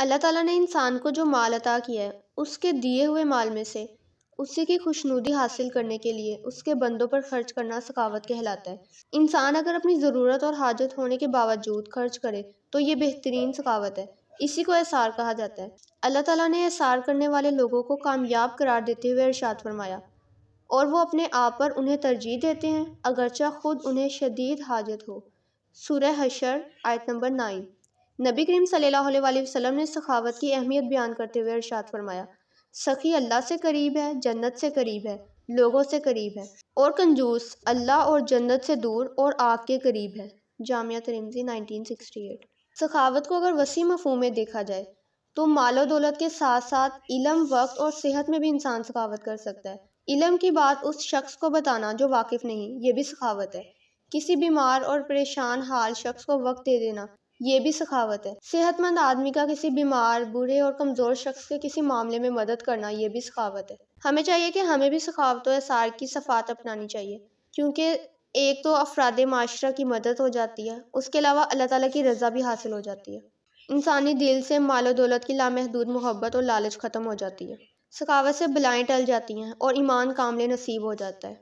اللہ تعالیٰ نے انسان کو جو مال عطا کیا ہے اس کے دیے ہوئے مال میں سے اسی کی خوشنودی حاصل کرنے کے لیے اس کے بندوں پر خرچ کرنا سخاوت کہلاتا ہے۔ انسان اگر اپنی ضرورت اور حاجت ہونے کے باوجود خرچ کرے تو یہ بہترین سخاوت ہے، اسی کو احسار کہا جاتا ہے۔ اللہ تعالیٰ نے احسار کرنے والے لوگوں کو کامیاب قرار دیتے ہوئے ارشاد فرمایا، اور وہ اپنے آپ پر انہیں ترجیح دیتے ہیں اگرچہ خود انہیں شدید حاجت ہو۔ سورہ حشر آیت نمبر 9۔ نبی کریم صلی اللہ علیہ وسلم نے سخاوت کی اہمیت بیان کرتے ہوئے ارشاد فرمایا، سخی اللہ سے قریب ہے، جنت سے قریب ہے، لوگوں سے قریب ہے، اور کنجوس اللہ اور جنت سے دور اور آگ کے قریب ہے۔ جامعہ ترمذی 1968۔ سخاوت کو اگر وسیع مفہوم میں دیکھا جائے تو مال و دولت کے ساتھ ساتھ علم، وقت اور صحت میں بھی انسان سخاوت کر سکتا ہے۔ علم کی بات اس شخص کو بتانا جو واقف نہیں، یہ بھی سخاوت ہے۔ کسی بیمار اور پریشان حال شخص کو وقت دے دینا، یہ بھی سخاوت ہے۔ صحت مند آدمی کا کسی بیمار، بوڑھے اور کمزور شخص کے کسی معاملے میں مدد کرنا، یہ بھی سخاوت ہے۔ ہمیں چاہیے کہ ہمیں بھی سخاوت و احسار کی صفات اپنانی چاہیے، کیونکہ ایک تو افراد معاشرہ کی مدد ہو جاتی ہے، اس کے علاوہ اللہ تعالیٰ کی رضا بھی حاصل ہو جاتی ہے۔ انسانی دل سے مال و دولت کی لامحدود محبت اور لالچ ختم ہو جاتی ہے۔ سخاوت سے بلائیں ٹل جاتی ہیں اور ایمان کامل نصیب ہو جاتا ہے۔